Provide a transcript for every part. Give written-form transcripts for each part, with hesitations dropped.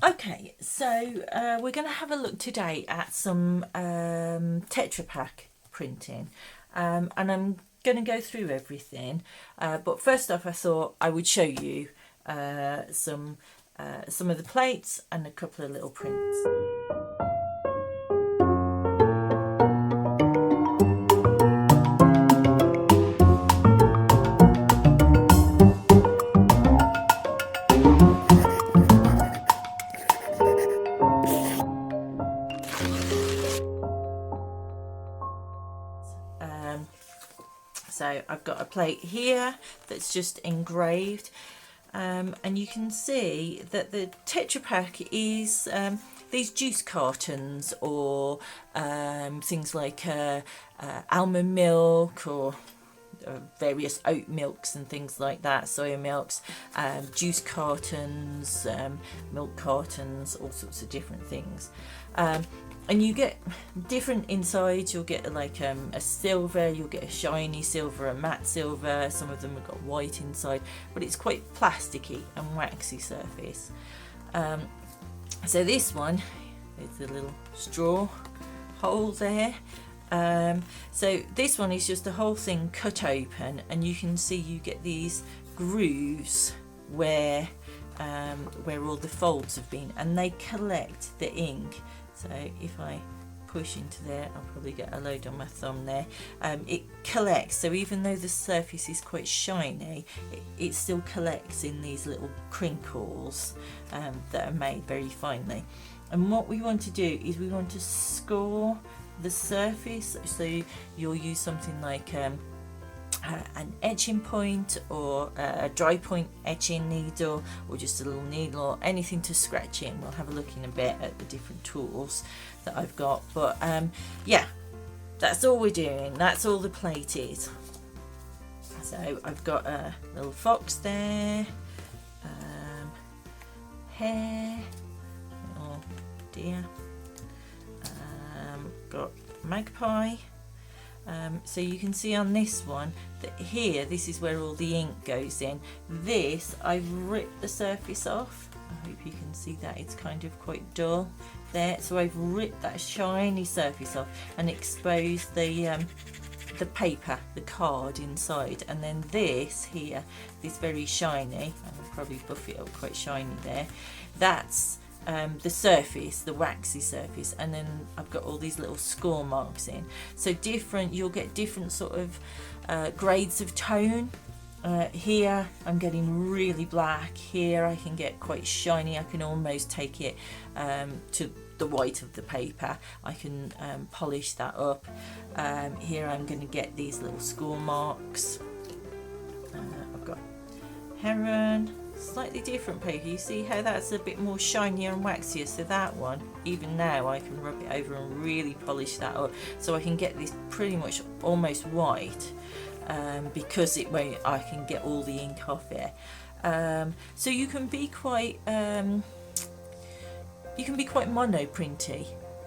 Okay, so we're going to have a look today at some Tetra Pak printing, and I'm going to go through everything. But first off, I thought I would show you some of the plates and a couple of little prints. So I've got a plate here that's just engraved, and you can see that the Tetra Pak is these juice cartons or things like almond milk or various oat milks and things like that, soya milks, juice cartons, milk cartons, all sorts of different things. And you get different insides. You'll get like a silver, you'll get a shiny silver, a matte silver, some of them have got white inside, but it's quite plasticky and waxy surface. So this one is a little straw hole there. So this one is just the whole thing cut open, and you can see you get these grooves where all the folds have been, and they collect the ink. So if I push into there, I'll probably get a load on my thumb there. It collects, so even though the surface is quite shiny, it still collects in these little crinkles that are made very finely. And what we want to do is we want to score the surface. So you'll use something like an etching point or a dry point etching needle, or just a little needle, or anything to scratch in. We'll have a look in a bit at the different tools that I've got, but yeah, that's all we're doing. That's all the plate is. So I've got a little fox there, hare, oh dear, got magpie. So you can see on this one that here, this is where all the ink goes in. This, I've ripped the surface off. I hope you can see that it's kind of quite dull there. So I've ripped that shiny surface off and exposed the paper, the card inside. And then this here, this very shiny, I'll probably buff it up quite shiny there, that's the surface, the waxy surface, and then I've got all these little score marks in. So you'll get different sort of grades of tone. Here I'm getting really black. Here I can get quite shiny. I can almost take it to the white of the paper. I can polish that up. Here I'm going to get these little score marks. I've got heron. Slightly different paper. You see how that's a bit more shinier and waxier, so that one, even now, I can rub it over and really polish that up, so I can get this pretty much almost white, because I can get all the ink off it. So you can be quite monoprinty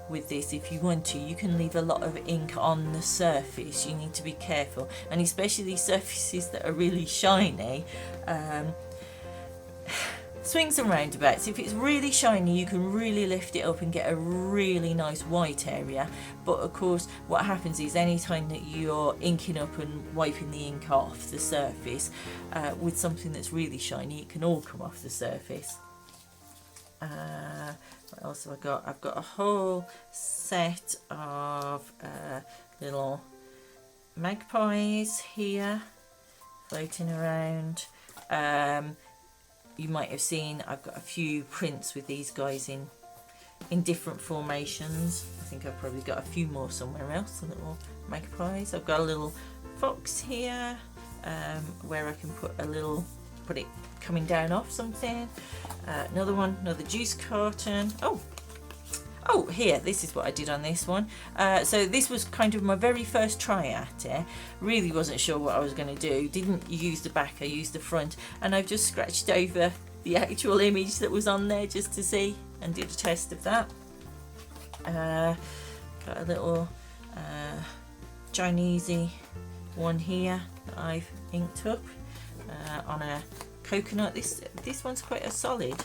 with this if you want to. You can leave a lot of ink on the surface. You need to be careful, and especially surfaces that are really shiny. Swings and roundabouts. If it's really shiny, you can really lift it up and get a really nice white area. But of course, what happens is anytime that you're inking up and wiping the ink off the surface with something that's really shiny, it can all come off the surface. What else have I got? I've got a whole set of little magpies here floating around. You might have seen I've got a few prints with these guys in different formations. I think I've probably got a few more somewhere else, the little magpies. I've got a little fox here where I can put it coming down off something. Another one, another juice carton. Oh, here, this is what I did on this one. So this was kind of my very first try at it. Really wasn't sure what I was going to do. Didn't use the back, I used the front. And I've just scratched over the actual image that was on there just to see, and did a test of that. Got a little Chinesey one here that I've inked up on a coconut. This one's quite a solid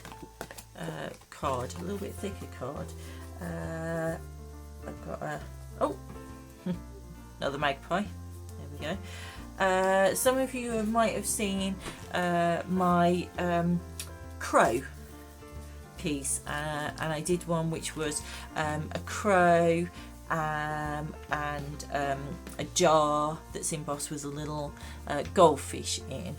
card, a little bit thicker card. I've got a, oh, another magpie, there we go. Some of you might have seen my crow piece, and I did one which was a crow and a jar that's embossed with a little goldfish in.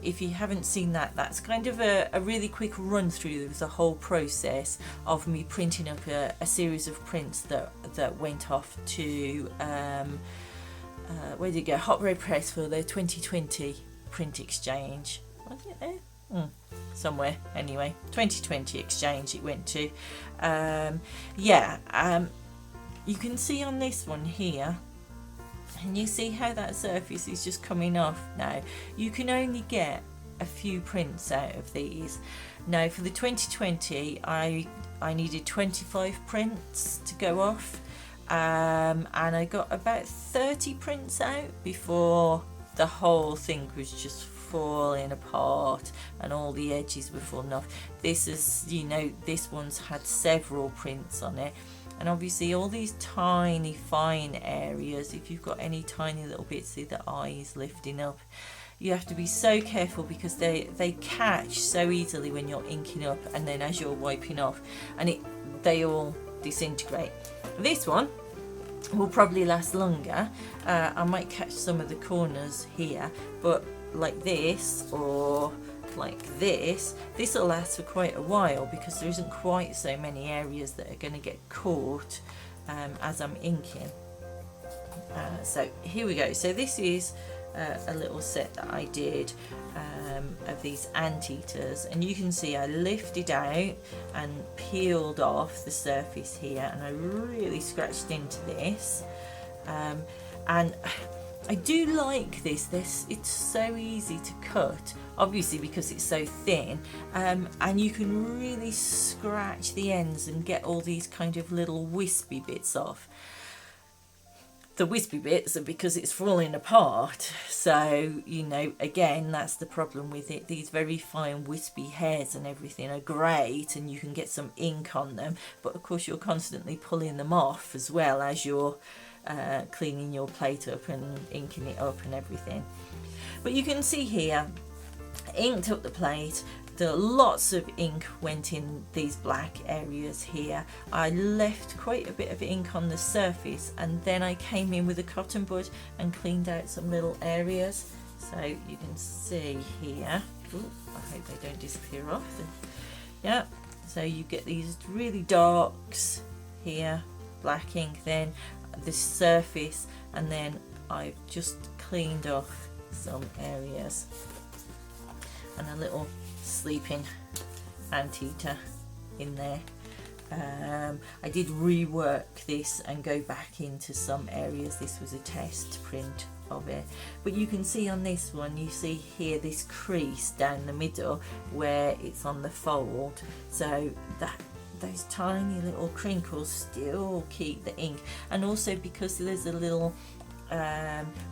If you haven't seen that, that's kind of a really quick run through of the whole process of me printing up a series of prints that went off to where did it go? Hot Road Press for their 2020 print exchange. Was it there? Somewhere anyway, 2020 exchange it went to. You can see on this one here, and you see how that surface is just coming off now. You can only get a few prints out of these. Now for the 2020 I needed 25 prints to go off, and I got about 30 prints out before the whole thing was just falling apart and all the edges were falling off. This is, you know, this one's had several prints on it, and obviously all these tiny fine areas, if you've got any tiny little bits, see the eyes lifting up, you have to be so careful because they catch so easily when you're inking up, and then as you're wiping off, and they all disintegrate. This one will probably last longer. I might catch some of the corners here, but like this or like this will last for quite a while because there isn't quite so many areas that are going to get caught as I'm inking. So here we go. So this is a little set that I did of these anteaters, and you can see I lifted out and peeled off the surface here, and I really scratched into this, and I do like this. It's so easy to cut, obviously because it's so thin, and you can really scratch the ends and get all these kind of little wispy bits off. The wispy bits are because it's falling apart, so you know, again, that's the problem with it. These very fine wispy hairs and everything are great, and you can get some ink on them, but of course you're constantly pulling them off as well as you're cleaning your plate up and inking it up and everything. But you can see here, inked up the plate. Lots of ink went in these black areas here. I left quite a bit of ink on the surface, and then I came in with a cotton bud and cleaned out some little areas. So you can see here, ooh, I hope they don't disappear off. Yeah, so you get these really darks here, black ink, then the surface, and then I've just cleaned off some areas, and a little sleeping anteater in there. I did rework this and go back into some areas. This was a test print of it, but you can see on this one, you see here this crease down the middle where it's on the fold, so that those tiny little crinkles still keep the ink, and also because there's a little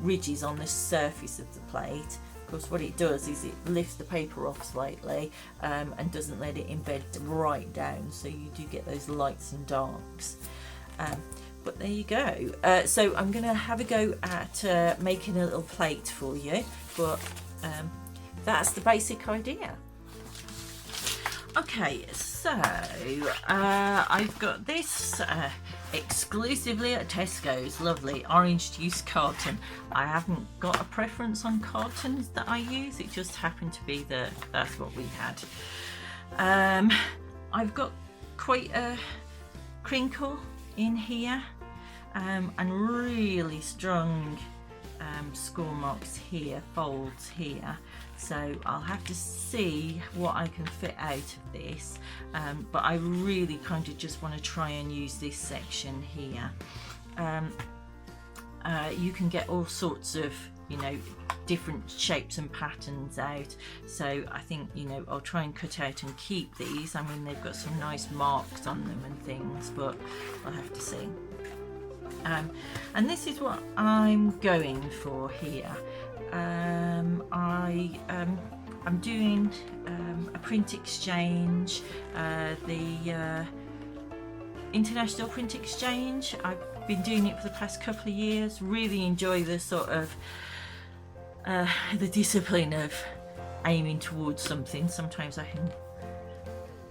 ridges on the surface of the plate. Of course, what it does is it lifts the paper off slightly and doesn't let it embed right down, so you do get those lights and darks. But there you go. So I'm going to have a go at making a little plate for you, but that's the basic idea. Okay, so I've got this exclusively at Tesco's, lovely orange juice carton. I haven't got a preference on cartons that I use, it just happened to be that that's what we had. I've got quite a crinkle in here, and really strong score marks here, folds here, so I'll have to see what I can fit out of this, but I really kind of just want to try and use this section here. You can get all sorts of, you know, different shapes and patterns out, so I think, you know, I'll try and cut out and keep these. I mean, they've got some nice marks on them and things, but I'll have to see. And this is what I'm going for here. I'm doing a print exchange the International Print Exchange. I've been doing it for the past couple of years. Really enjoy the sort of the discipline of aiming towards something. Sometimes I can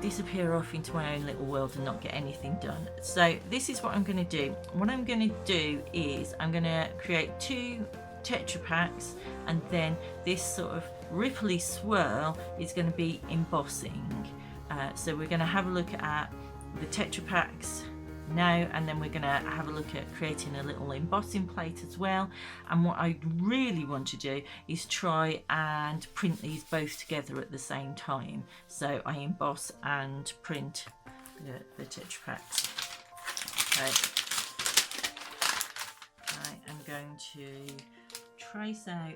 disappear off into my own little world and not get anything done. So this is what I'm going to do. What I'm going to do is I'm going to create 2 Tetra Paks, and then this sort of ripply swirl is going to be embossing. So we're going to have a look at the Tetra Paks now, and then we're going to have a look at creating a little embossing plate as well. And what I really want to do is try and print these both together at the same time. So I emboss and print the Tetra Paks. Okay. I am going to trace out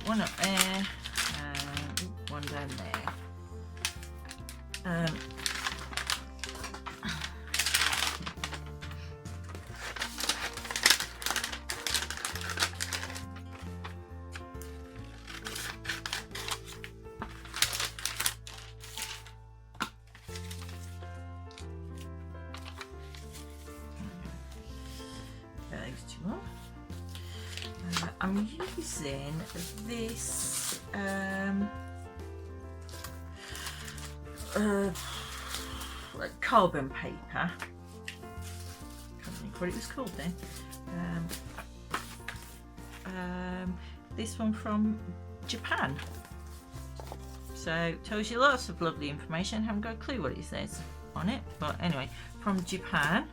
one up there and one down there. Those 2 off. I'm using this like carbon paper. Can't think what it was called then. This one from Japan. So it tells you lots of lovely information. I haven't got a clue what it says on it, but anyway, from Japan.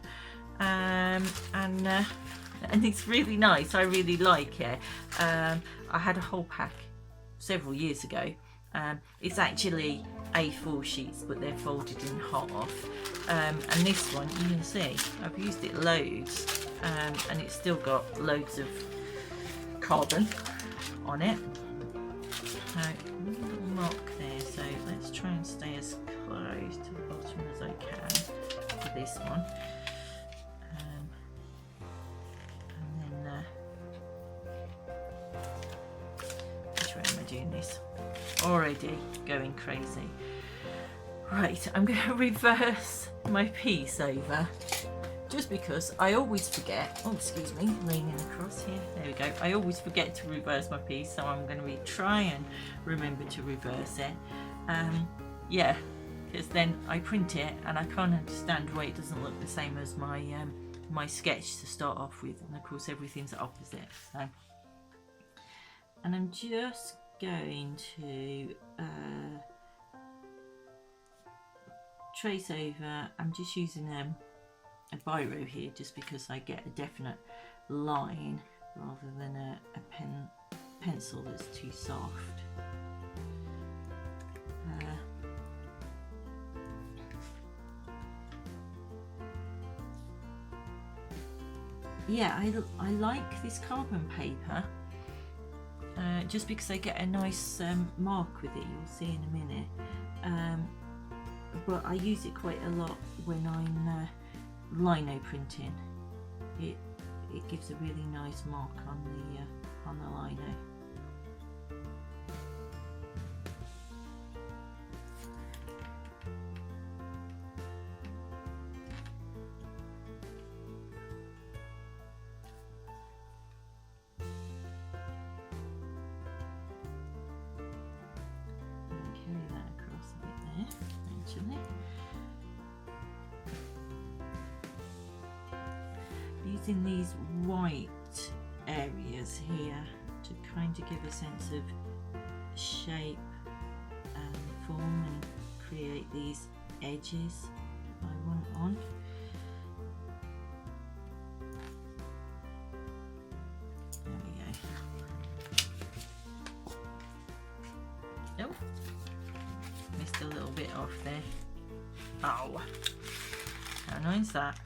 And it's really nice. I really like it. I had a whole pack several years ago. It's actually A4 sheets, but they're folded in half. And this one, you can see, I've used it loads, and it's still got loads of carbon on it. So, a little mark there. So let's try and stay as close to the bottom as I can for this one. Doing this already going crazy. Right, I'm going to reverse my piece over just because I always forget. Oh, excuse me, leaning across here. There we go. I always forget to reverse my piece, so I'm going to try and remember to reverse it. Yeah, because then I print it and I can't understand why it doesn't look the same as my my sketch to start off with, and of course everything's opposite. So, and I'm just going to trace over. I'm just using a biro here just because I get a definite line rather than a pencil that's too soft. Yeah, I like this carbon paper. Just because I get a nice mark with it, you'll see in a minute. But I use it quite a lot when I'm lino printing. It gives a really nice mark on the lino. using these white areas here to kind of give a sense of shape and form and create these edges I want on. There we go. Oh, missed a little bit off there. Oh, how annoying is that?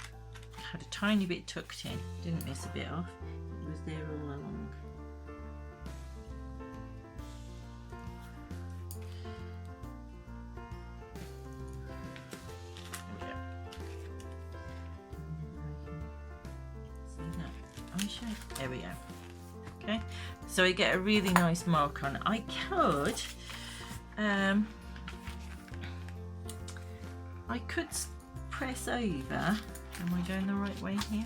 Had a tiny bit tucked in, didn't miss a bit off. It was there all along. There we go. Okay, so I get a really nice mark on. I could press over. Am I going the right way here?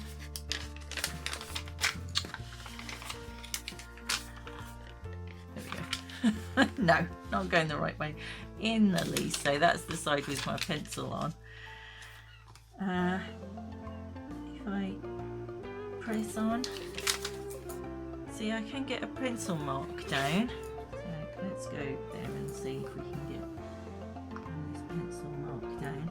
There we go. No, not going the right way in the least. So that's the side with my pencil on. If I press on, see, I can get a pencil mark down. So let's go there and see if we can get this pencil mark down.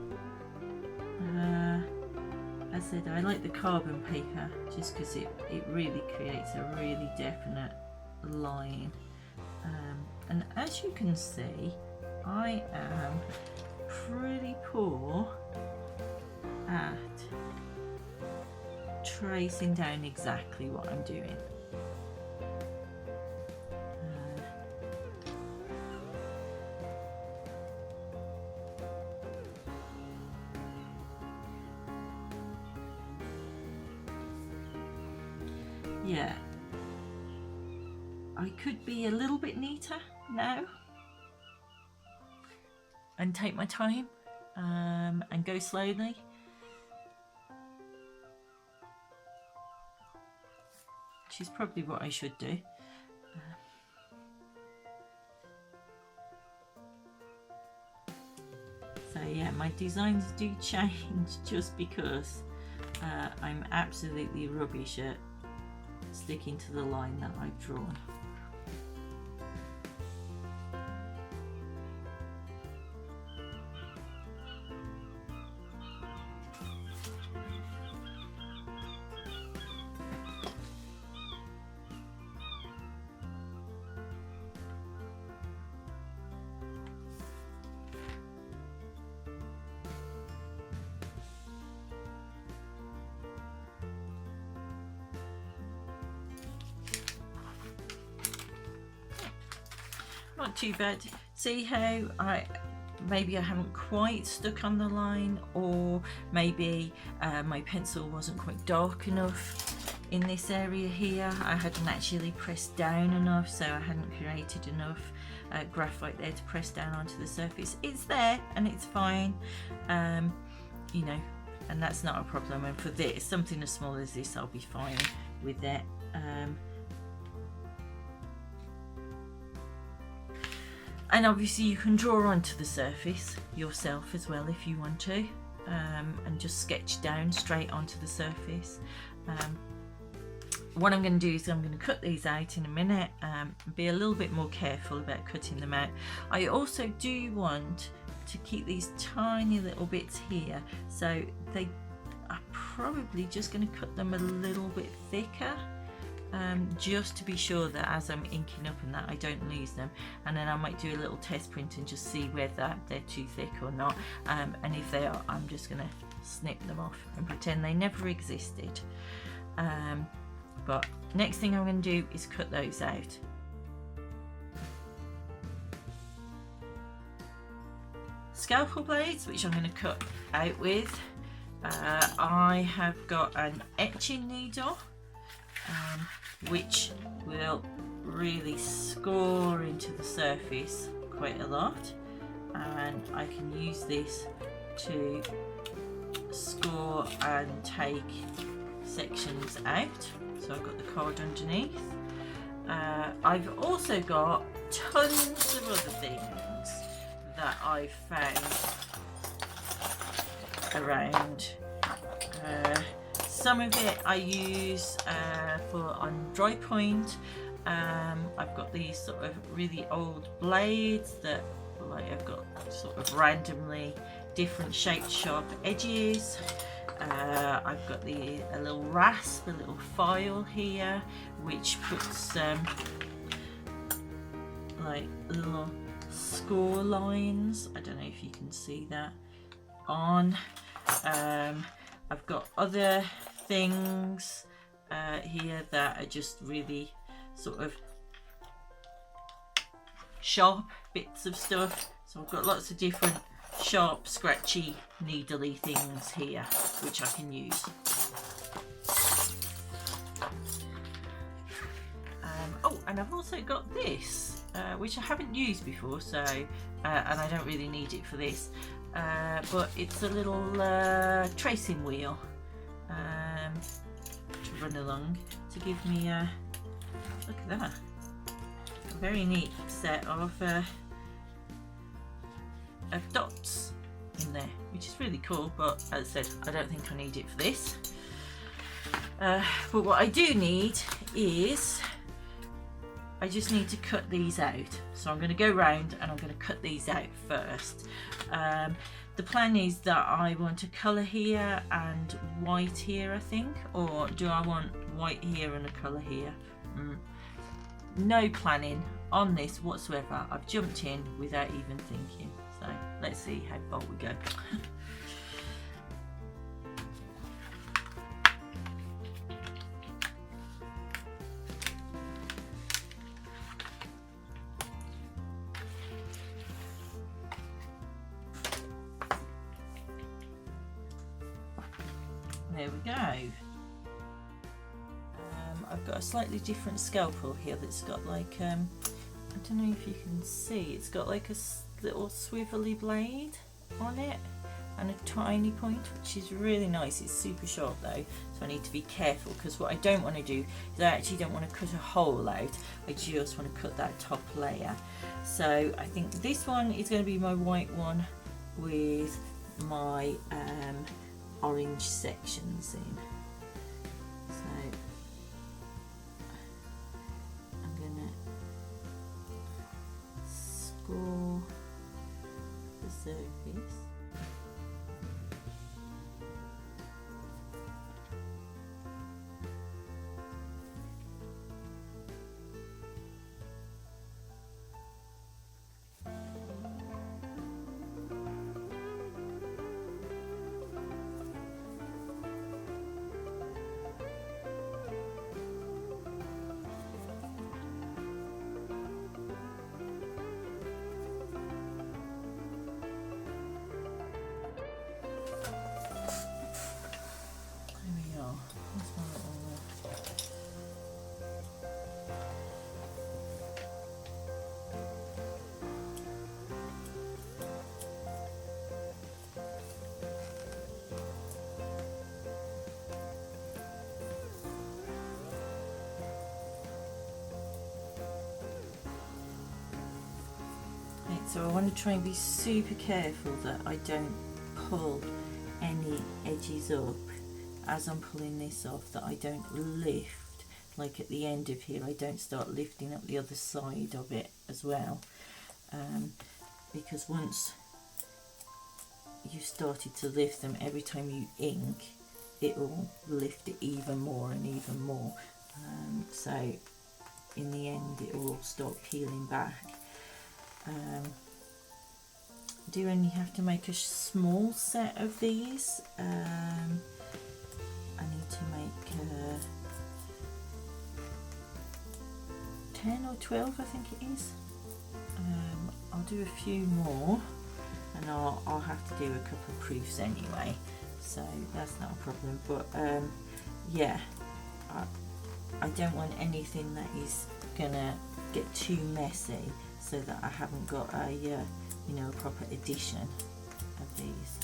As I said, I like the carbon paper just because it really creates a really definite line. And as you can see, I am pretty poor at tracing down exactly what I'm doing. Yeah, I could be a little bit neater now and take my time and go slowly. Which is probably what I should do. So yeah, my designs do change just because I'm absolutely rubbish at sticking to the line that I've drawn. Not too bad. See how maybe I haven't quite stuck on the line, or maybe my pencil wasn't quite dark enough in this area here. I hadn't actually pressed down enough, so I hadn't created enough graphite there to press down onto the surface. It's there and it's fine, you know, and that's not a problem. And for this, something as small as this, I'll be fine with it. And obviously you can draw onto the surface yourself as well if you want to, and just sketch down straight onto the surface. What I'm going to do is I'm going to cut these out in a minute, be a little bit more careful about cutting them out. I also do want to keep these tiny little bits here, so they are probably just going to cut them a little bit thicker. Just to be sure that as I'm inking up and that I don't lose them, and then I might do a little test print and just see whether they're too thick or not, and if they are, I'm just going to snip them off and pretend they never existed. But next thing I'm going to do is cut those out. Scalpel blades, which I'm going to cut out with. I have got an etching needle, which will really score into the surface quite a lot, and I can use this to score and take sections out. So I've got the card underneath. I've also got tons of other things that I've found around. some of it I use on dry point. I've got these sort of really old blades that like I've got sort of randomly different shaped sharp edges. I've got a little rasp, a little file here which puts like little score lines, I don't know if you can see that, on. I've got other things here that are just really sort of sharp bits of stuff. So I've got lots of different sharp, scratchy, needly things here which I can use. Oh, and I've also got this which I haven't used before, so and I don't really need it for this, but it's a little tracing wheel to run along to give me a look at that, a very neat set of dots in there, which is really cool, but as I said, I don't think I need it for this. But what I do need is I just need to cut these out. So I'm going to go round and I'm going to cut these out first. The plan is that I want a colour here and white here, I think, or do I want white here and a colour here? No planning on this whatsoever. I've jumped in without even thinking. So let's see how far we go. There we go. I've got a slightly different scalpel here that's got like, I don't know if you can see, it's got like a little swivelly blade on it and a tiny point, which is really nice. It's super sharp though, so I need to be careful, because what I don't want to do is I actually don't want to cut a hole out, I just want to cut that top layer. So I think this one is going to be my white one with my orange sections in. So I'm gonna score the surface. So I want to try and be super careful that I don't pull any edges up as I'm pulling this off, that I don't lift, like at the end of here, I don't start lifting up the other side of it as well, because once you've started to lift them, every time you ink, it will lift it even more and even more, so in the end it will start peeling back. I do only have to make a small set of these. I need to make 10 or 12, I think it is. I'll do a few more, and I'll have to do a couple of proofs anyway, so that's not a problem. But yeah, I don't want anything that is gonna get too messy, so that I haven't got a you know, a proper edition of these.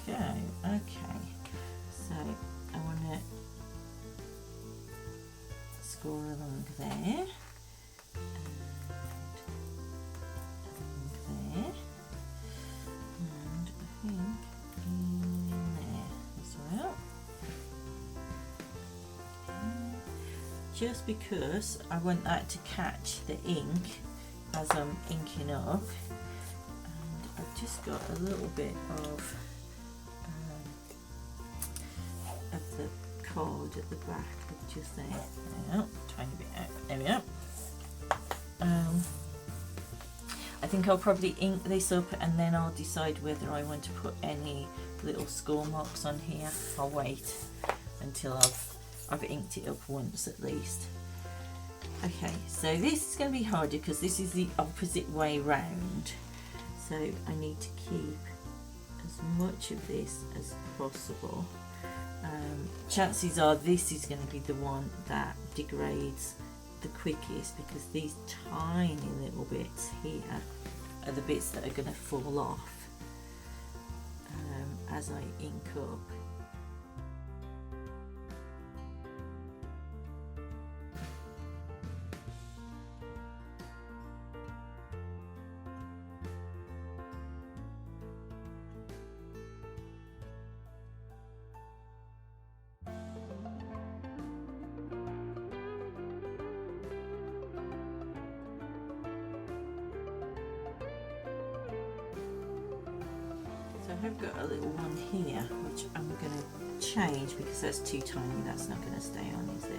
There we go. Okay, so I want to score along there and along there. just because I want that to catch the ink as I'm inking up. And I've just got a little bit of the card at the back, just there. Tiny bit out. There we go. I think I'll probably ink this up and then I'll decide whether I want to put any little score marks on here. I'll wait until I've inked it up once at least. Okay, so this is going to be harder because this is the opposite way round. So I need to keep as much of this as possible. Chances are this is going to be the one that degrades the quickest because these tiny little bits here are the bits that are going to fall off as I ink up. I've got a little one here which I'm going to change because that's too tiny, that's not going to stay on, is it?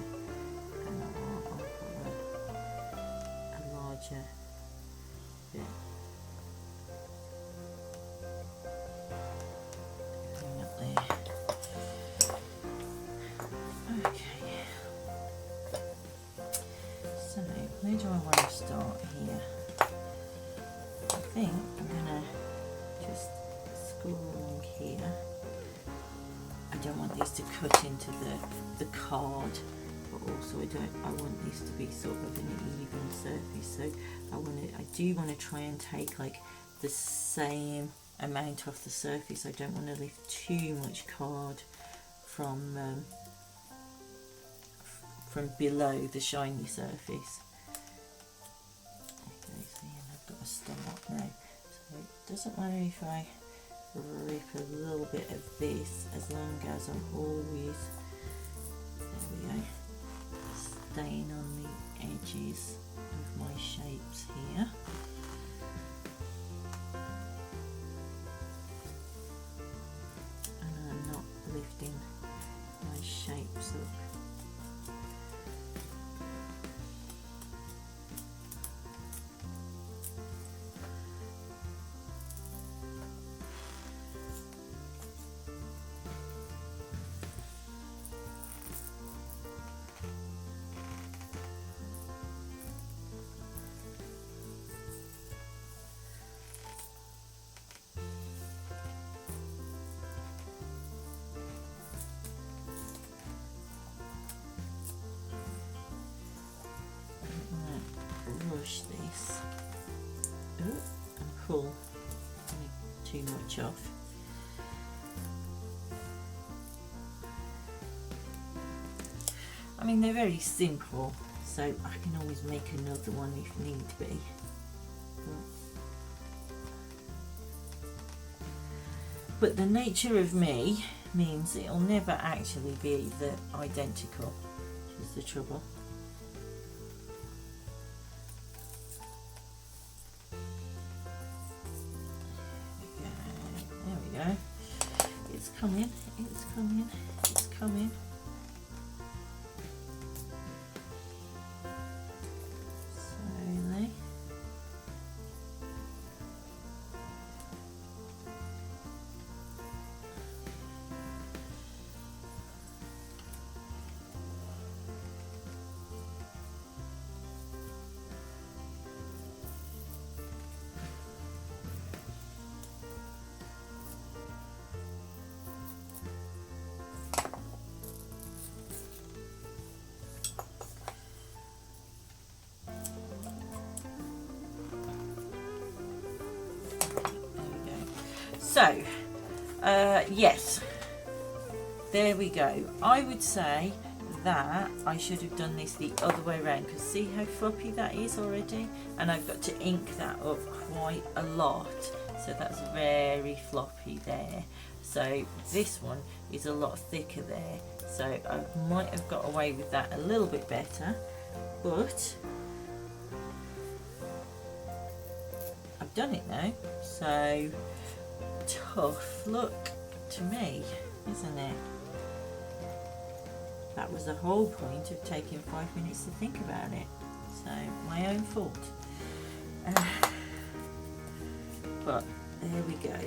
And I'll put a larger bit. Going up there. Okay. So where do I want to start here? I think I'm going to just along here. I don't want these to cut into the card, but also I want this to be sort of an even surface. So I do want to try and take like the same amount off the surface. I don't want to lift too much card from below the shiny surface. Okay, so I've got to start now. So it doesn't matter if I rip a little bit of this as long as I'm always, there we go, staying on the edges of my shapes here. And I'm not lifting my shapes up. Brush this. Oh, and pull too much off. I mean, they're very simple, so I can always make another one if need be. But the nature of me means it'll never actually be the identical, which is the trouble. It's coming, it's coming, it's coming. Slowly. So, yes, there we go. I would say that I should have done this the other way around because see how floppy that is already? And I've got to ink that up quite a lot. So that's very floppy there. So so this one is a lot thicker there, so I might have got away with that a little bit better, but I've done it now. So tough look to me, isn't it? That was the whole point of taking 5 minutes to think about it, so my own fault. But there we go.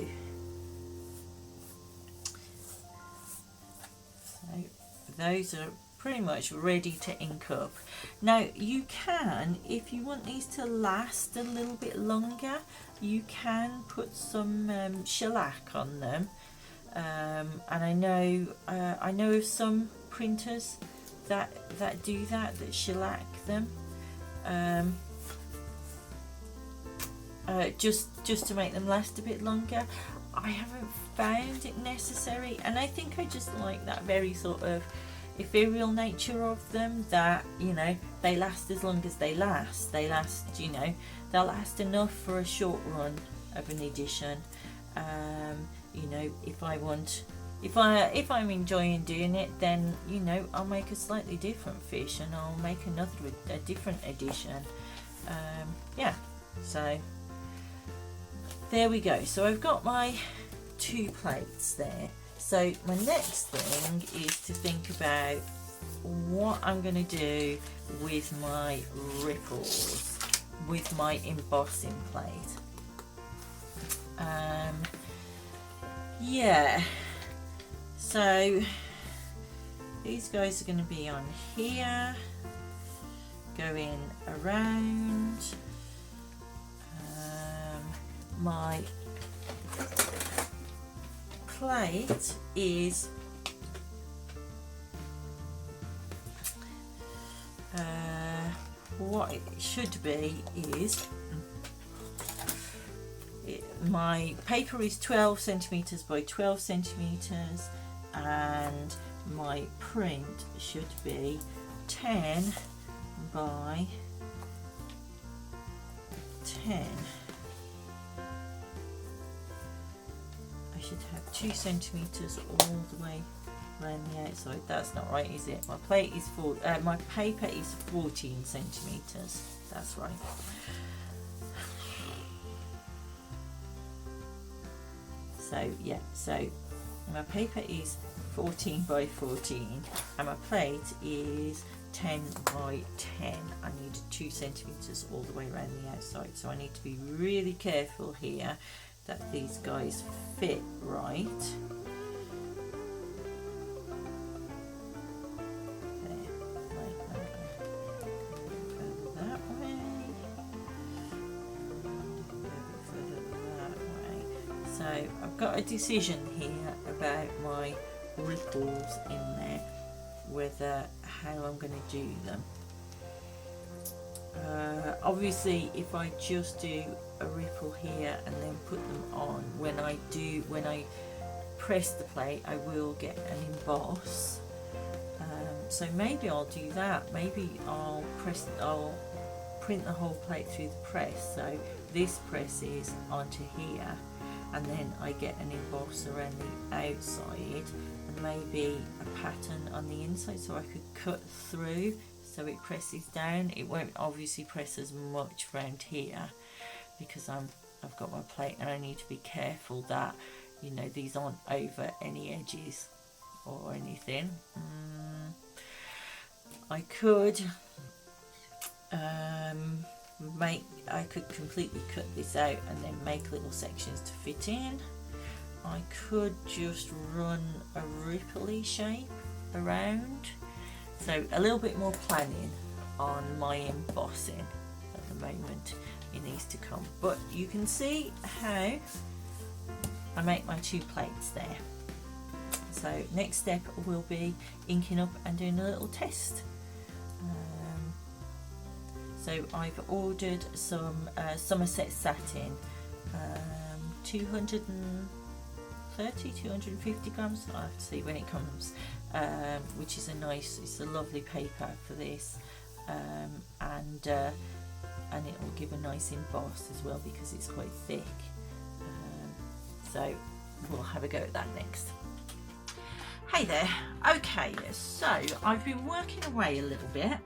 So those are pretty much ready to ink up. Now you can, if you want these to last a little bit longer, you can put some shellac on them, and I know of some printers that do that shellac them, just to make them last a bit longer. I haven't found it necessary, and I think I just like that very sort of ethereal nature of them, that, you know, they last as long as they last. They last, you know, they'll last enough for a short run of an edition. You know, if I'm enjoying doing it, then, you know, I'll make a slightly different fish and I'll make a different edition. Yeah, so there we go. So I've got my 2 plates there. So my next thing is to think about what I'm going to do with my ripples, with my embossing plate. Yeah, so these guys are going to be on here, going around. My plate is what it should be is, my paper is 12 centimeters by 12 centimeters, and my print should be 10 by 10. I should have 2 centimeters all the way around the outside. That's not right, is it? My plate is my paper is 14 centimeters. That's right. So yeah, so my paper is 14 by 14 and my plate is 10 by 10. I need 2 centimeters all the way around the outside, so I need to be really careful here that these guys fit right. So I've got a decision here about my ripples in there, whether how I'm going to do them. Obviously, if I just do a ripple here and then put them on, when I press the plate, I will get an emboss. So maybe I'll do that. Maybe I'll print the whole plate through the press. So this presses onto here, and then I get an emboss around the outside, and maybe a pattern on the inside, so I could cut through so it presses down. It won't obviously press as much around here because I've got my plate, and I need to be careful that, you know, these aren't over any edges or anything. I could I could completely cut this out and then make little sections to fit in. I could just run a ripply shape around. So a little bit more planning on my embossing at the moment. It needs to come, but you can see how I make my 2 plates there. So next step will be inking up and doing a little test. So I've ordered some Somerset Satin, 250 grams. I'll have to see when it comes, which is it's a lovely paper for this, and it will give a nice emboss as well because it's quite thick. So we'll have a go at that next. Hey there. Okay, so I've been working away a little bit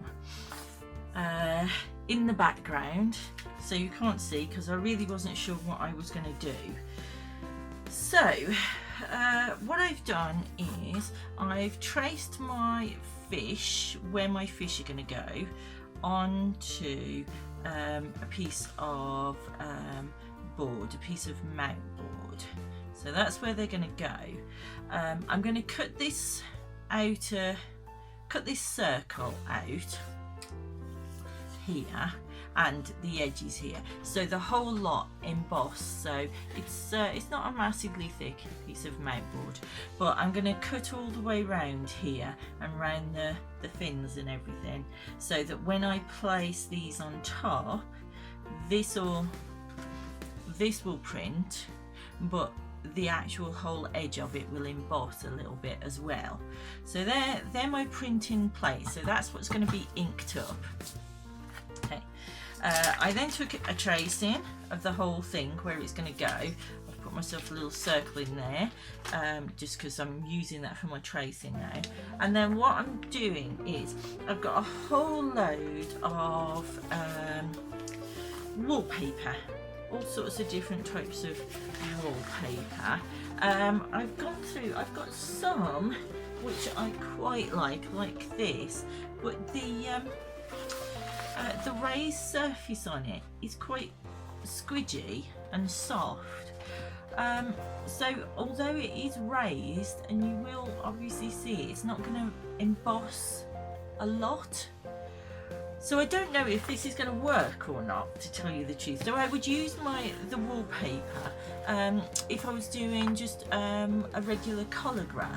in the background, so you can't see because I really wasn't sure what I was going to do. So what I've done is I've traced my fish, where my fish are going to go, onto a piece of board, a piece of mount board. So that's where they're going to go. I'm going to cut this circle out here and the edges here, so the whole lot embossed. So it's not a massively thick piece of mount board, but I'm going to cut all the way round here and round the fins and everything, so that when I place these on top, this will print, but the actual whole edge of it will emboss a little bit as well. So they're my printing plates, so that's what's going to be inked up. Okay. I then took a tracing of the whole thing where it's going to go. I've put myself a little circle in there, just because I'm using that for my tracing now. And then what I'm doing is I've got a whole load of wallpaper, all sorts of different types of wallpaper. I've gone through, I've got some which I quite like this, but the raised surface on it is quite squidgy and soft. So although it is raised, and you will obviously see it's not going to emboss a lot. So I don't know if this is going to work or not, to tell you the truth. So I would use the wallpaper if I was doing just a regular collagraph,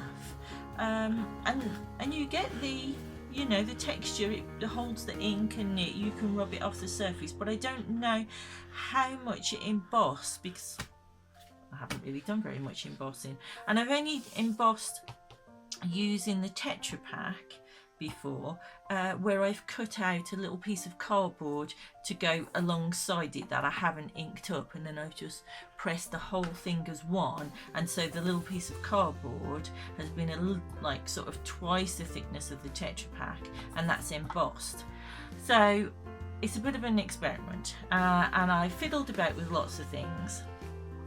and you get the, you know, the texture, it holds the ink and you can rub it off the surface, but I don't know how much it embossed because I haven't really done very much embossing, and I've only embossed using the Tetra Pak before, where I've cut out a little piece of cardboard to go alongside it that I haven't inked up, and then I've just pressed the whole thing as one, and so the little piece of cardboard has been a little, like sort of twice the thickness of the Tetra Pak, and that's embossed. So it's a bit of an experiment, and I fiddled about with lots of things,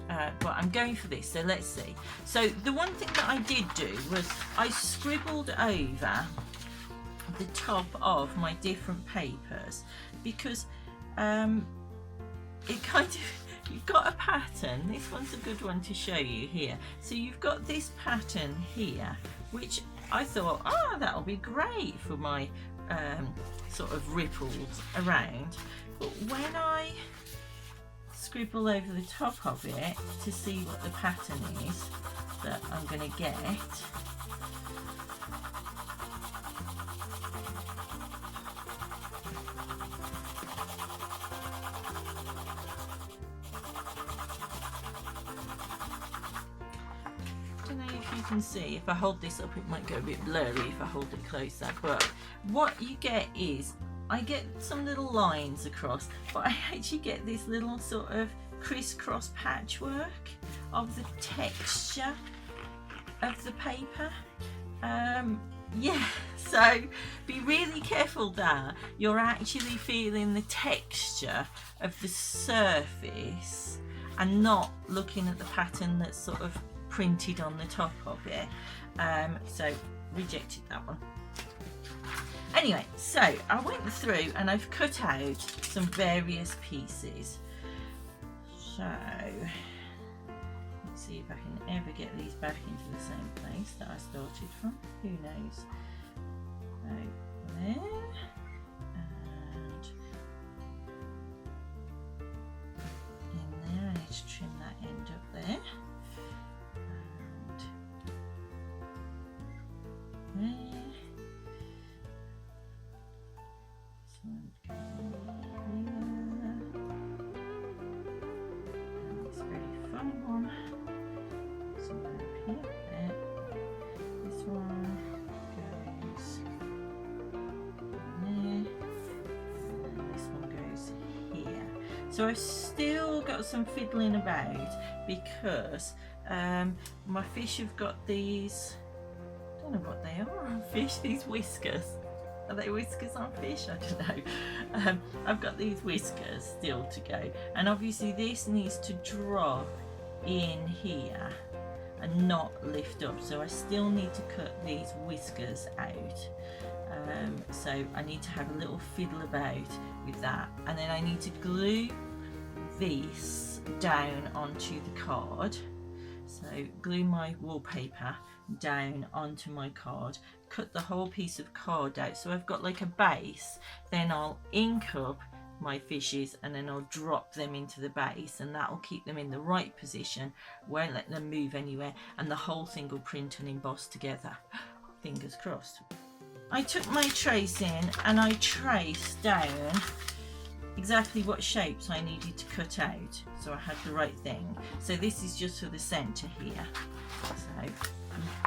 but I'm going for this, so let's see. So the one thing that I did do was I scribbled over the top of my different papers, because it kind of, you've got a pattern. This one's a good one to show you here. So you've got this pattern here, which I thought, oh, that'll be great for my sort of ripples around. But when I scribble over the top of it to see what the pattern is that I'm going to get, you can see, if I hold this up it might go a bit blurry if I hold it closer, but what you get is I get some little lines across, but I actually get this little sort of crisscross patchwork of the texture of the paper. Yeah, so be really careful that you're actually feeling the texture of the surface and not looking at the pattern that's sort of printed on the top of it. So rejected that one. Anyway, so I went through and I've cut out some various pieces. So let's see if I can ever get these back into the same place that I started from. Who knows? So there, and in there. I need to trim that end up there. And there. So I've still got some fiddling about because My fish have got these, I don't know what they are on fish, these whiskers. Are they whiskers on fish? I don't know. I've got these whiskers still to go, and obviously this needs to drop in here and not lift up, so I still need to cut these whiskers out. So I need to have a little fiddle about with that, and then I need to glue this down onto the card. So glue my wallpaper down onto my card, cut the whole piece of card out so I've got like a base, then I'll ink up my fishes and then I'll drop them into the base, and that will keep them in the right position, won't let them move anywhere, and the whole thing will print and emboss together. Fingers crossed. I took my trace in and I traced down exactly what shapes I needed to cut out, so I had the right thing. So this is just for the centre here, so I'm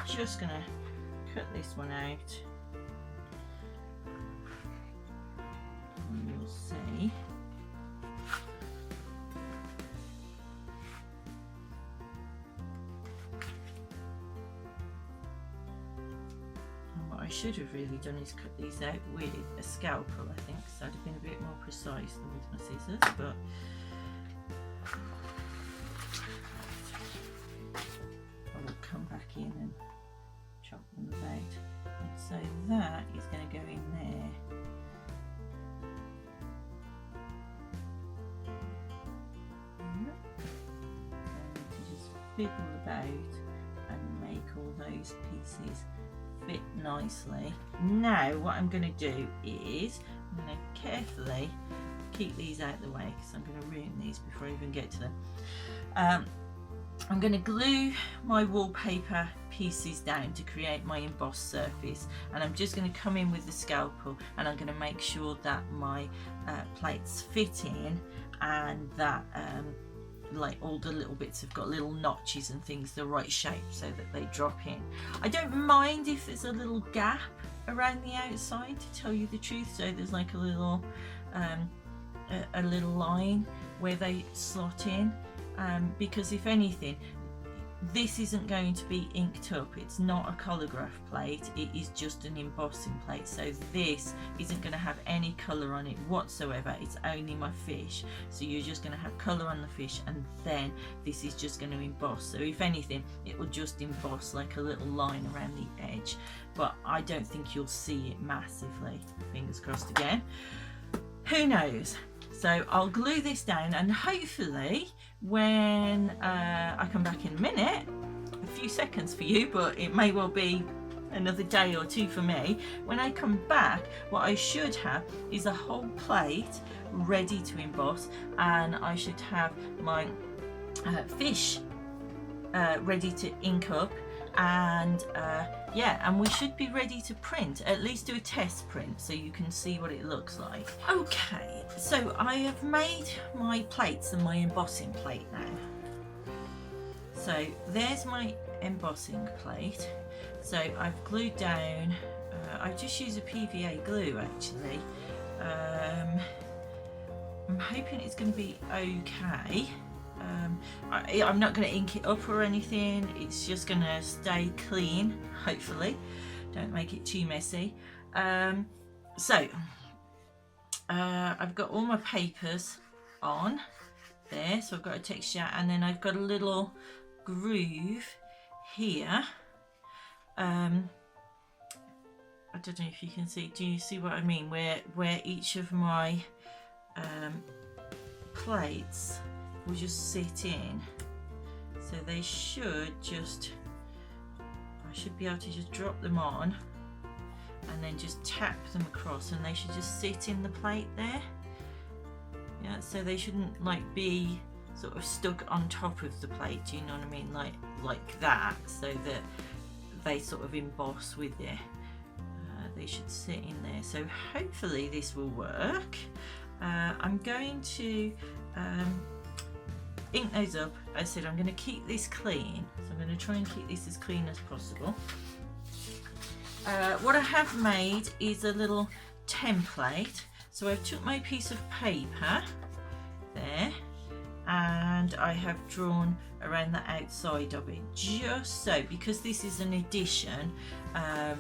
just going to cut this one out, and you'll see. And what I should have really done is cut these out with a scalpel, I think, so I'd have been a bit more precise than with my scissors, but I will come back in and chop them about. And so that is going to go in there. I need to just fiddle about and make all those pieces fit nicely. Now what I'm going to do is I'm going to carefully keep these out of the way because I'm going to ruin these before I even get to them. I'm going to glue my wallpaper pieces down to create my embossed surface, and I'm just going to come in with the scalpel and I'm going to make sure that my plates fit in, and that like all the little bits have got little notches and things the right shape so that they drop in. I don't mind if there's a little gap around the outside, to tell you the truth, so there's like a little line where they slot in, because if anything, this isn't going to be inked up. It's not a collagraph plate, it is just an embossing plate, so this isn't going to have any colour on it whatsoever. It's only my fish, so you're just going to have colour on the fish, and then this is just going to emboss. So if anything, it will just emboss like a little line around the edge, but I don't think you'll see it massively. Fingers crossed again, who knows. So I'll glue this down, and hopefully when I come back in a minute, a few seconds for you, but it may well be another day or two for me. When I come back, what I should have is a whole plate ready to emboss, and I should have my fish ready to ink up, and yeah, and we should be ready to print, at least do a test print so you can see what it looks like. Okay, so I have made my plates and my embossing plate now. So there's my embossing plate. So I've glued down, I just use a PVA glue actually. I'm hoping it's going to be okay. I'm not going to ink it up or anything, it's just going to stay clean, hopefully. Don't make it too messy. So I've got all my papers on there, so I've got a texture, and then I've got a little groove here. I don't know if you can see, do you see what I mean, where each of my plates will just sit in, so they should just, I should be able to just drop them on and then just tap them across, and they should just sit in the plate there. Yeah, so they shouldn't like be sort of stuck on top of the plate, do you know what I mean, like that, so that they sort of emboss with it. They should sit in there, so hopefully this will work. I'm going to ink those up. I said I'm going to keep this clean, so I'm going to try and keep this as clean as possible. What I have made is a little template. So I've took my piece of paper there, and I have drawn around the outside of it, just so, because this is an edition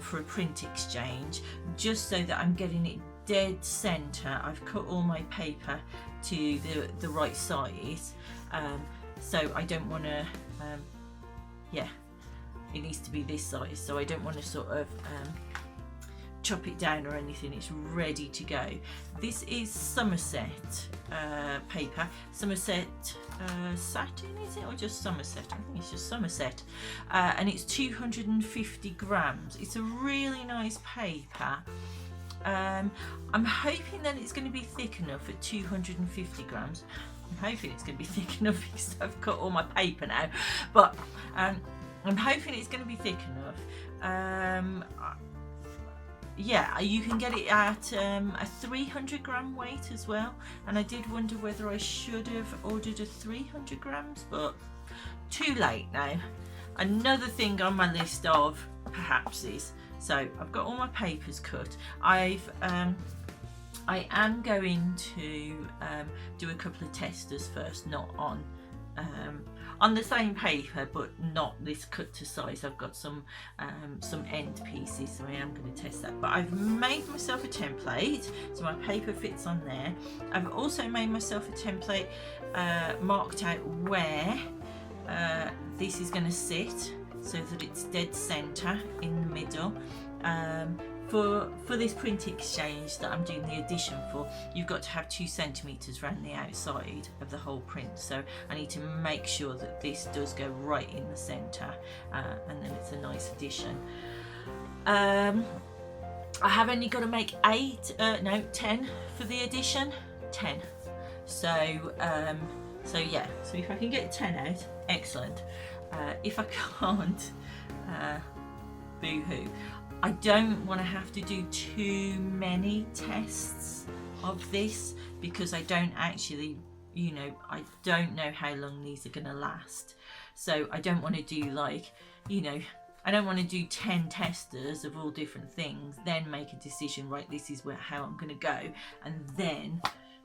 for a print exchange, just so that I'm getting it dead center. I've cut all my paper to the right size, so I don't want to yeah, it needs to be this size, so I don't want to sort of chop it down or anything. It's ready to go. This is Somerset paper, Somerset Satin, is it, or just Somerset? I think it's just Somerset, and it's 250 grams. It's a really nice paper. I'm hoping that it's going to be thick enough at 250 grams. I'm hoping it's going to be thick enough because I've cut all my paper now, but I'm hoping it's going to be thick enough. Yeah, you can get it at a 300 gram weight as well, and I did wonder whether I should have ordered a 300 grams, but too late now. Another thing on my list of perhaps is, so I've got all my papers cut. I am going to do a couple of testers first, not on the same paper, but not this cut to size. I've got some end pieces, so I am going to test that. But I've made myself a template, so my paper fits on there. I've also made myself a template, marked out where this is going to sit, so that it's dead center in the middle. For this print exchange that I'm doing the edition for, you've got to have 2 centimeters around the outside of the whole print, so I need to make sure that this does go right in the center, and then it's a nice addition. I have only got to make 10 for the edition, 10. So yeah, so if I can get 10 out, excellent. If I can't, boo-hoo. I don't want to have to do too many tests of this, because I don't actually, I don't know how long these are going to last. So I don't want to do like, I don't want to do 10 testers of all different things, then make a decision, right, this is how I'm going to go, and then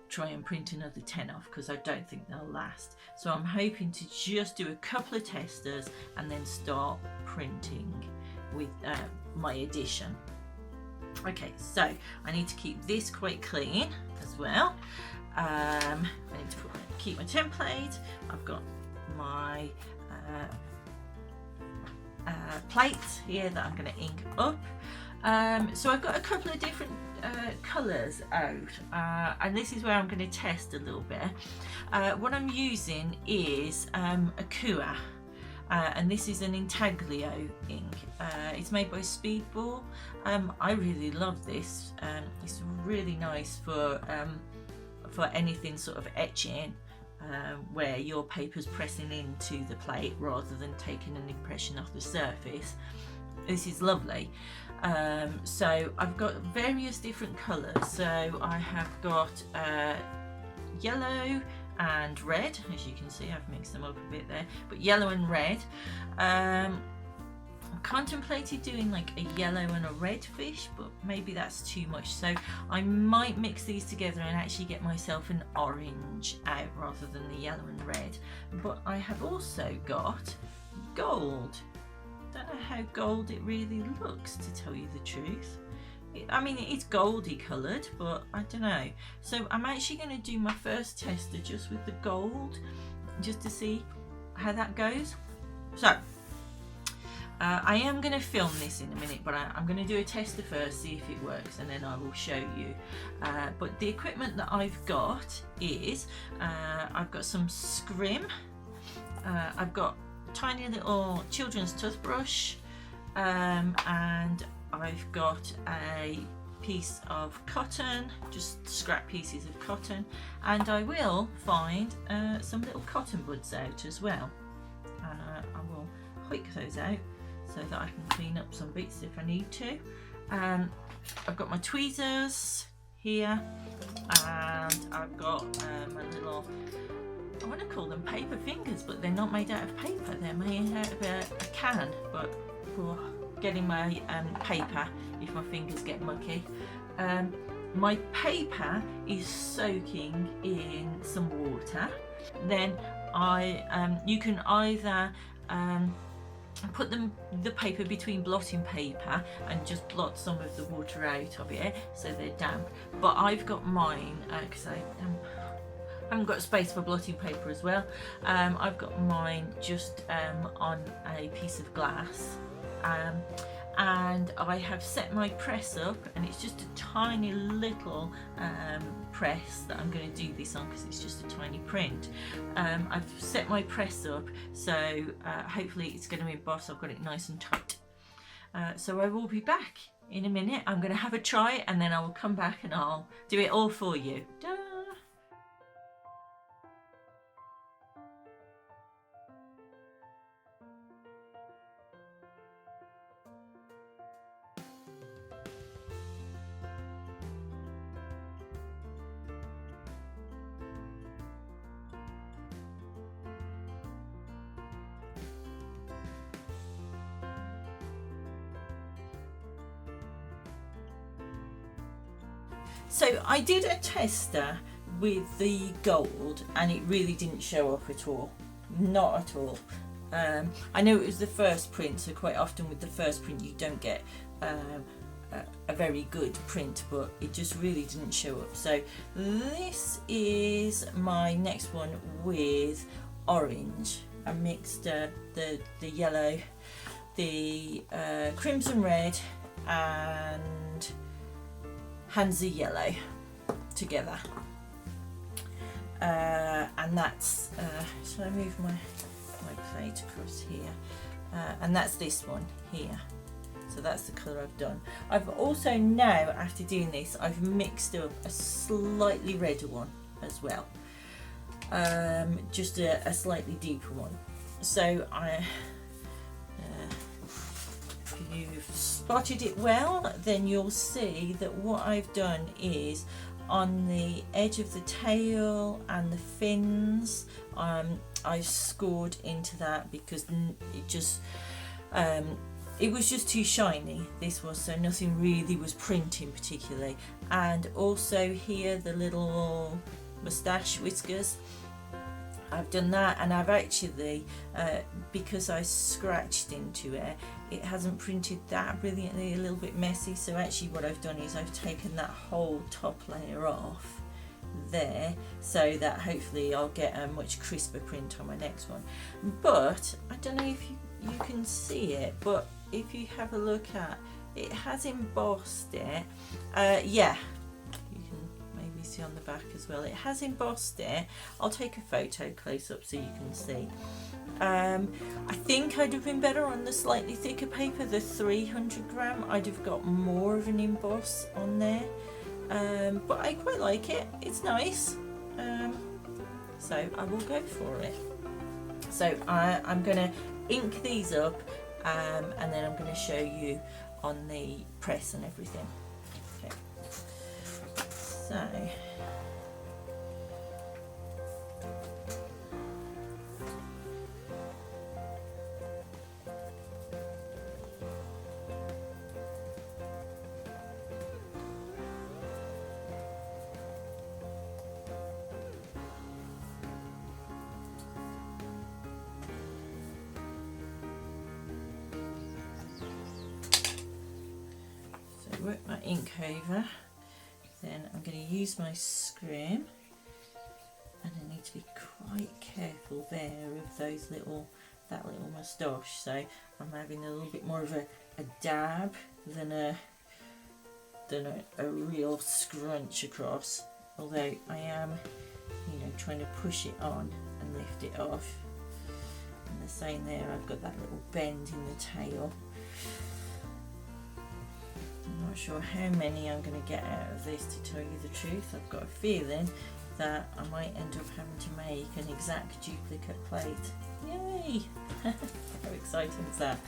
try and print another 10 off, because I don't think they'll last. So I'm hoping to just do a couple of testers and then start printing with my edition. Okay, so I need to keep this quite clean as well. I need to keep my template. I've got my plates here that I'm going to ink up. So I've got a couple of different colours out, and this is where I'm going to test a little bit. What I'm using is Akua. And this is an intaglio ink. It's made by Speedball. I really love this. It's really nice for anything sort of etching, where your paper's pressing into the plate rather than taking an impression off the surface. This is lovely. So I've got various different colours. So I have got yellow and red. As you can see, I've mixed them up a bit there, but yellow and red. I contemplated doing like a yellow and a red fish, but maybe that's too much, so I might mix these together and actually get myself an orange out rather than the yellow and red. But I have also got gold. Don't know how gold it really looks, to tell you the truth. I mean, it is goldy coloured, but I don't know. So I'm actually going to do my first tester just with the gold, just to see how that goes. So I am going to film this in a minute, but I'm going to do a tester first, see if it works, and then I will show you. But the equipment that I've got is, I've got some scrim, I've got tiny little children's toothbrush, and I've got a piece of cotton, just scrap pieces of cotton, and I will find some little cotton buds out as well. I will hoik those out so that I can clean up some bits if I need to. I've got my tweezers here, and I've got my little, I want to call them paper fingers, but they're not made out of paper, they're made out of a can, but for getting my paper if my fingers get mucky. My paper is soaking in some water, then you can either put the paper between blotting paper and just blot some of the water out of it so they're damp. But I've got mine because I haven't got space for blotting paper as well. I've got mine just on a piece of glass, and I have set my press up, and it's just a tiny little press that I'm going to do this on because it's just a tiny print. I've set my press up, so hopefully it's going to emboss. I've got it nice and tight. So I will be back in a minute. I'm going to have a try, and then I will come back and I'll do it all for you. Ta-da! So I did a tester with the gold and it really didn't show up at all, not at all. I know it was the first print, so quite often with the first print you don't get a very good print, but it just really didn't show up. So this is my next one with orange. I mixed the yellow, the crimson red and Hansa yellow together, and that's shall I move my plate across here, and that's this one here. So that's the colour I've done. I've also now, after doing this, I've mixed up a slightly redder one as well, just a slightly deeper one. So if you've spotted it well, then you'll see that what I've done is on the edge of the tail and the fins, I've scored into that because it just it was just too shiny, this was, so nothing really was printing particularly. And also here, the little moustache whiskers, I've done that, and I've actually, because I scratched into it, it hasn't printed that brilliantly, a little bit messy. So actually what I've done is I've taken that whole top layer off there, so that hopefully I'll get a much crisper print on my next one. But I don't know if you can see it, but if you have a look at it, it has embossed it. Yeah, you can maybe see on the back as well, it has embossed it. I'll take a photo close up so you can see. I think I'd have been better on the slightly thicker paper, the 300 gram. I'd have got more of an emboss on there, but I quite like it, it's nice. So I will go for it. So I'm going to ink these up, and then I'm going to show you on the press and everything. Okay. So work my ink over, then I'm going to use my scrim, and I need to be quite careful there of those that little moustache, so I'm having a little bit more of a dab than a real scrunch across, although I am, trying to push it on and lift it off. And the same there, I've got that little bend in the tail. I'm not sure how many I'm going to get out of this, to tell you the truth. I've got a feeling that I might end up having to make an exact duplicate plate. Yay! How exciting is that?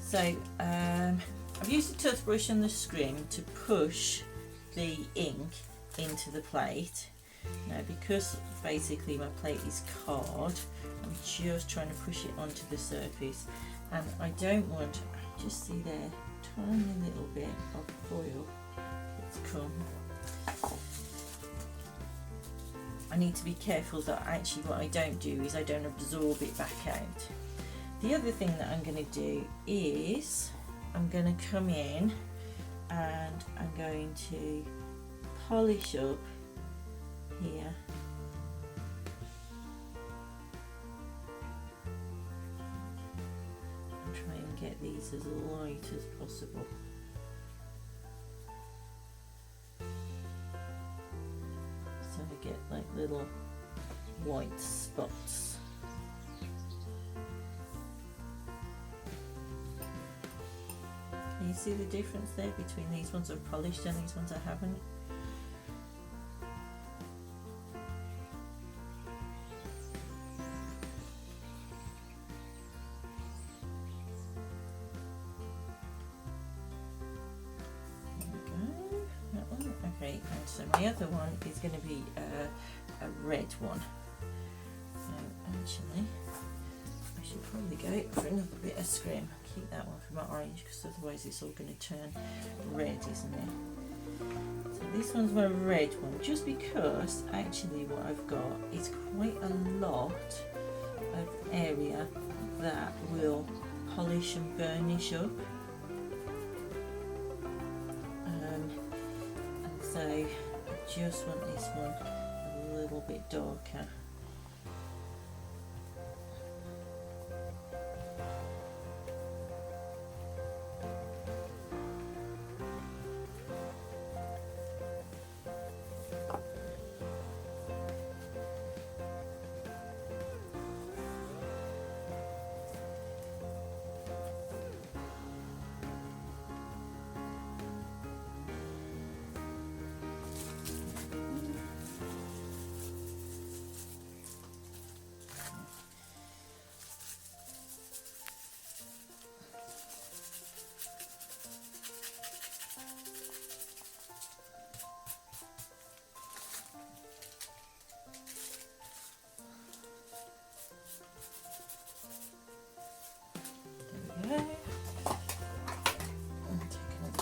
So I've used the toothbrush and the scrim to push the ink into the plate, Now, because basically my plate is card, I'm just trying to push it onto the surface, and I don't want, just see there, tiny little bit of foil that's come. I need to be careful that actually what I don't do is I don't absorb it back out. The other thing that I'm going to do is I'm going to come in and I'm going to polish up here. And try and get these as light as possible. So I get like little white spots. Can you see the difference there between these ones are polished and these ones I haven't? Okay, and so my other one is going to be a red one. So actually, I should probably go for another bit of scrim. Keep that one for my orange, because otherwise it's all going to turn red, isn't it? So this one's my red one, just because actually what I've got is quite a lot of area that will polish and burnish up. So I just want this one a little bit darker.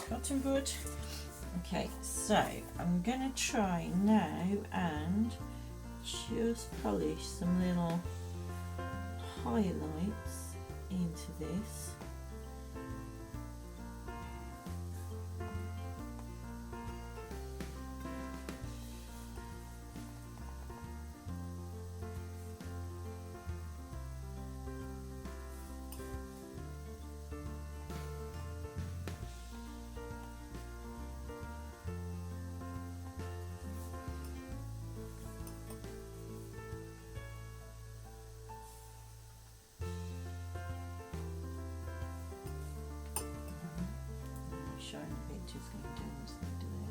Cotton bud. Okay, so I'm going to try now and just polish some little highlights into this. Shine a bit, just going to do this thing today.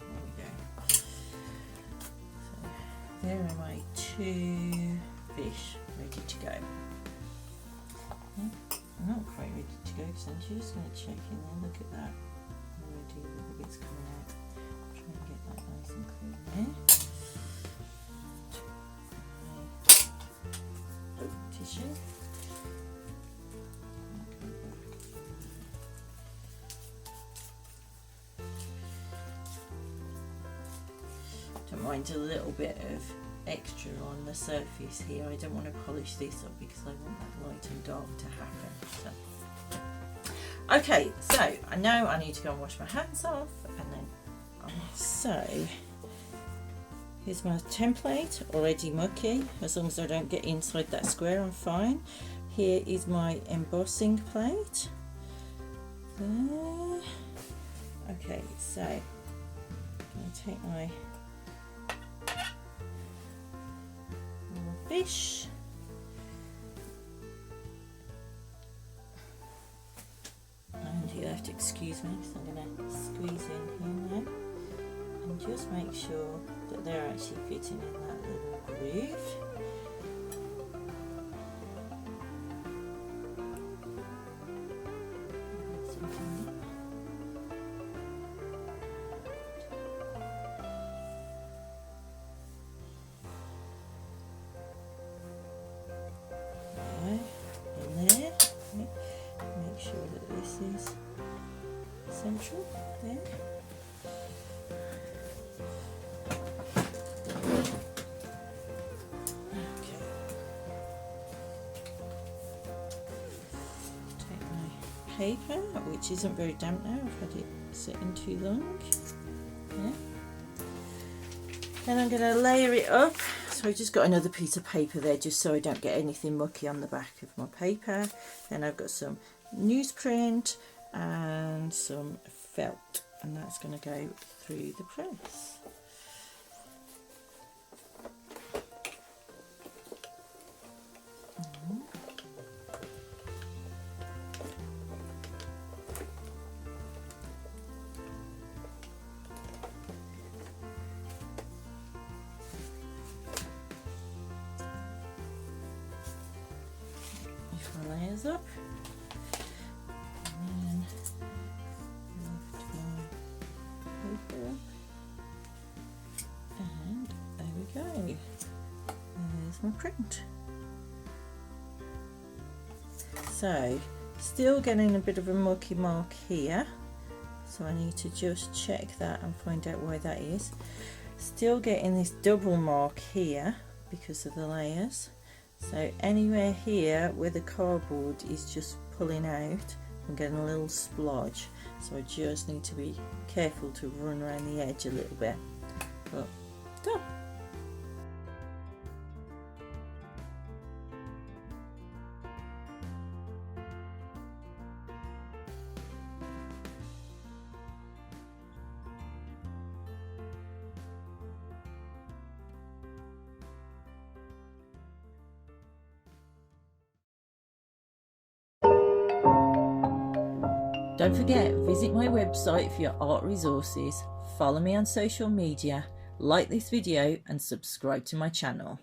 There we go. So there are my two fish ready to go. I'm not quite ready to go because I'm just going to check in there. Look at that. Already the bits coming out. Try and get that nice and clean there. Tissue. Don't mind a little bit of extra on the surface here. I don't want to polish this up because I want that light and dark to happen. So. Okay, so I know I need to go and wash my hands off, and then so here's my template, already mucky. As long as I don't get inside that square, I'm fine. Here is my embossing plate. There. Okay, so I'm going to take my little fish. And you'll have to excuse me because I'm going to squeeze in here now. And just make sure that they're actually fitting in that little groove. So In there, make sure that this is central there. Okay. Take my paper, which isn't very damp now, I've had it sitting too long. Yeah. Then I'm going to layer it up. So I've just got another piece of paper there just so I don't get anything mucky on the back of my paper. Then I've got some newsprint and some felt, and that's going to go through the press. Layers up, and then lift my paper up, and there we go. There's my print. So still getting a bit of a mucky mark here, so I need to just check that and find out why that is. Still getting this double mark here because of the layers. So anywhere here where the cardboard is just pulling out, I'm getting a little splodge. So I just need to be careful to run around the edge a little bit. But done. Don't forget, visit my website for your art resources, follow me on social media, like this video and subscribe to my channel.